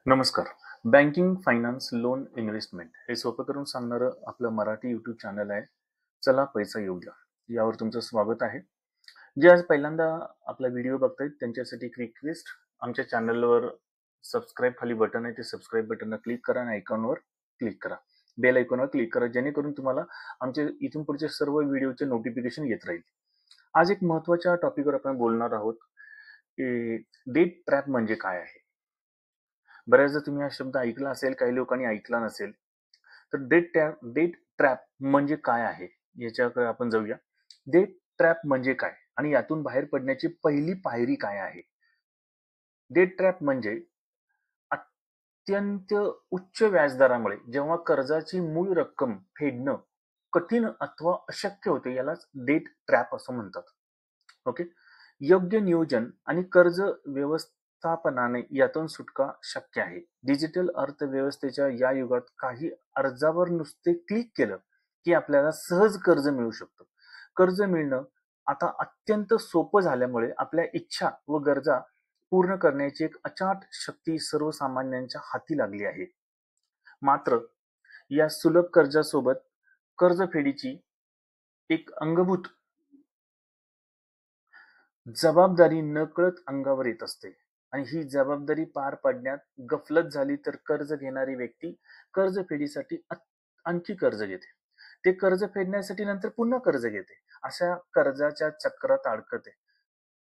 नमस्कार. Banking, finance, loan, investment हे सोपं करून सांगणारं आपलं मराठी यूट्यूब चॅनल आहे. चला पैसा येऊ द्या. यावर तुमचं स्वागत आहे. जे आज पहिल्यांदा आपला व्हिडिओ बघतायत त्यांच्यासाठी एक रिक्वेस्ट, आमच्या चॅनलवर सबस्क्राईब खाली बटन आहे, ते सबस्क्राईब बटनला क्लिक करा आणि आयकॉनवर क्लिक करा. बेल आयकॉनवर क्लिक करा, जेणेकरून तुम्हाला आमचे इथून पुढचे सर्व व्हिडिओचे नोटिफिकेशन येत राहील. आज एक महत्त्वाच्या टॉपिकवर आपण बोलणार आहोत, की डेट ट्रॅप म्हणजे काय आहे. बऱ्याचदा तुम्ही हा शब्द ऐकला असेल, काही लोकांनी ऐकला नसेल. तर डेट ट्रॅप म्हणजे काय आहे याच्याकडे आपण जाऊया. डेट ट्रॅप म्हणजे काय आणि यातून बाहेर पडण्याची पहिली पायरी काय आहे. डेट ट्रॅप म्हणजे अत्यंत उच्च व्याजदरामुळे जेव्हा कर्जाची मूळ रक्कम फेडणं कठीण अथवा अशक्य होते, यालाच डेट ट्रॅप असं म्हणतात. ओके. योग्य नियोजन आणि कर्ज व्यवस्थापनाने यातून सुटका शक्य आहे. डिजिटल अर्थव्यवस्थेच्या या युगात काही अर्जावर नुसते क्लिक केलं की आपल्याला सहज कर्ज मिळू शकतं. कर्ज मिळणं आता अत्यंत सोपं झाल्यामुळे आपल्या इच्छा व गरजा पूर्ण करण्याची एक अचाट शक्ती सर्वसामान्यांच्या हाती लागली आहे. मात्र या सुलभ कर्जासोबत कर्जफेडीची एक अंगभूत जबाबदारी नकळत अंगावर येत असते आणि ही जबाबदारी पार पाडण्यात गफलत झाली तर कर्ज घेणारी व्यक्ती कर्जफेडीसाठी आणखी कर्ज घेते. ते कर्ज फेडण्यासाठी नंतर पुन्हा कर्ज घेते. अशा कर्जाच्या चक्रात अडकते.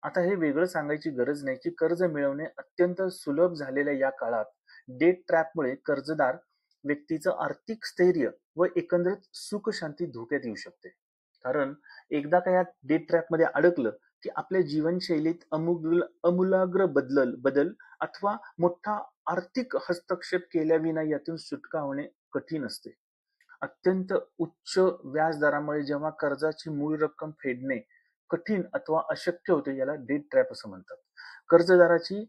आता हे वेगळं सांगायची गरज नाही की कर्ज मिळवणे अत्यंत सुलभ झालेल्या या काळात डेट ट्रॅपमुळे कर्जदार व्यक्तीचं आर्थिक स्थैर्य व एकंदरीत सुख शांती धोक्यात येऊ शकते. कारण एकदा का या डेट ट्रॅपमध्ये अडकलं की आपल्या जीवनशैलीत अमूलाग्र बदल अथवा मोठा आर्थिक हस्तक्षेप केल्याविना यातून सुटका होणे कठीण असते. अत्यंत उच्च व्याजदरामुळे जेव्हा कर्जाची मूळ रक्कम फेडणे कठीण अथवा अशक्य होते, याला डेट ट्रॅप असं म्हणतात. कर्जदाराची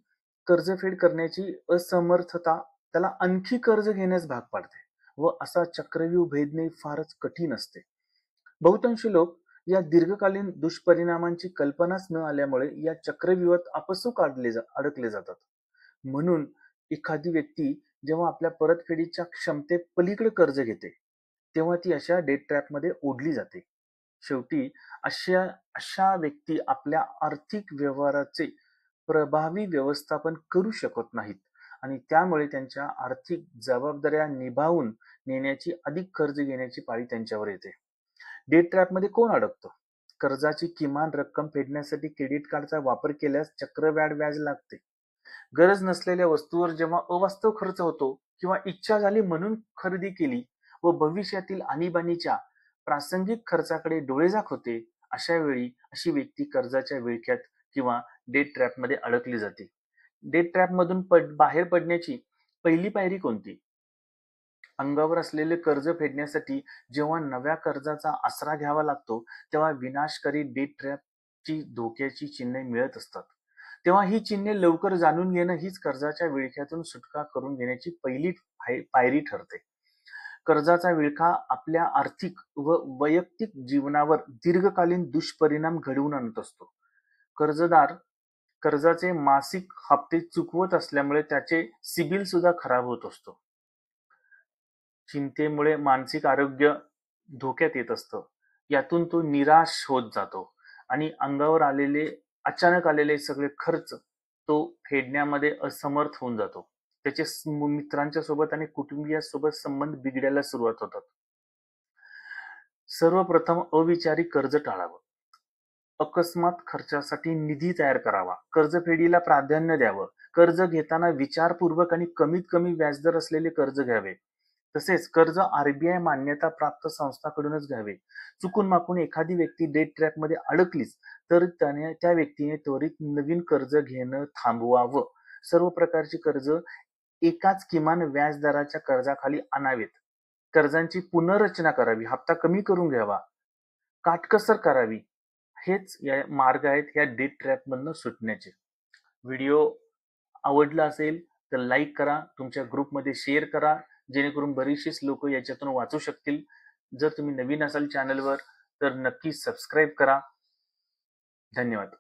कर्जफेड करण्याची असमर्थता त्याला आणखी कर्ज घेण्यास भाग पाडते व असा चक्रव्यूह भेदणे फारच कठीण असते. बहुतांश लोक या दीर्घकालीन दुष्परिणामांची कल्पनाच न आल्यामुळे या चक्रव्यूहात आपसूक अडकले जातात. म्हणून एखादी व्यक्ती जेव्हा आपल्या परतफेडीच्या क्षमते पलीकडे कर्ज घेते, तेव्हा ती अशा डेट ट्रॅपमध्ये ओढली जाते. शेवटी अशा अशा व्यक्ती आपल्या आर्थिक व्यवहाराचे प्रभावी व्यवस्थापन करू शकत नाहीत आणि त्यामुळे त्यांच्या आर्थिक जबाबदाऱ्या निभावून नेण्याची अधिक कर्ज घेण्याची पाळी त्यांच्यावर येते. डेट ट्रॅपमध्ये कोण अडकतो? कर्जाची किमान रक्कम फेडण्यासाठी क्रेडिट कार्डचा वापर केल्यास चक्रवाढ व्याज लागते. गरज नसलेल्या वस्तूवर जेव्हा अवास्तव खर्च होतो किंवा इच्छा झाली म्हणून खरेदी केली व भविष्यातील आणीबाणीच्या प्रासंगिक खर्चाकडे डोळेझाक होते, अशा वेळी अशी व्यक्ती कर्जाच्या विळख्यात किंवा डेट ट्रॅपमध्ये अडकली जाते. डेट ट्रॅपमधून बाहेर पडण्याची पहिली पायरी कोणती? अंगावर असलेले कर्ज फेडण्यासाठी जेव्हा नव्या कर्जाचा आसरा घ्यावा लागतो, तेव्हा विनाशकारी डेट ट्रॅपची धोक्याची चिन्हे मिळत असतात. तेव्हा ही चिन्हे लवकर जाणून घेणं हीच कर्जाच्या विळख्यातून सुटका करून घेण्याची पहिली पायरी ठरते. कर्जाचा विळखा आपल्या आर्थिक व वैयक्तिक जीवनावर दीर्घकालीन दुष्परिणाम घडवून आणत असतो. कर्जदार कर्जाचे मासिक हप्ते चुकवत असल्यामुळे त्याचे सिबिल सुद्धा खराब होत असतो. चिंतेमुळे मानसिक आरोग्य धोक्यात येत असतं. यातून तो निराश होत जातो आणि अंगावर अचानक आलेले सगळे खर्च तो फेडण्यामध्ये असमर्थ होऊन जातो. त्याचे मित्रांच्या सोबत आणि कुटुंबियांसोबत संबंध बिघडायला सुरुवात होतात. सर्वप्रथम अविचारी कर्ज टाळावं. अकस्मात खर्चासाठी निधी तयार करावा. कर्जफेडीला प्राधान्य द्यावं. कर्ज घेताना विचारपूर्वक आणि कमीत कमी व्याजदर असलेले कर्ज घ्यावे. तसेच कर्ज RBI मान्यता प्राप्त संस्थांकडूनच घ्यावे. चुकून माकून एखादी व्यक्ती डेट ट्रॅपमध्ये अडकलीच तर त्या व्यक्तीने त्वरित नवीन कर्ज घेणं थांबवावं. सर्व प्रकारची कर्ज एकाच किमान व्याजदराच्या कर्जाखाली आणावेत. कर्जांची पुनर्रचना करावी. हप्ता कमी करून घ्यावा. काटकसर करावी. हेच या मार्ग आहेत या डेट ट्रॅपमधनं सुटण्याचे. व्हिडिओ आवडला असेल तर लाईक करा, तुमच्या ग्रुपमध्ये शेअर करा, जेणेकरून बरीचशीच लोक याच्यातून वाचू शकतील. जर तुम्ही नवीन असाल चॅनलवर तर नक्की सबस्क्राईब करा. धन्यवाद.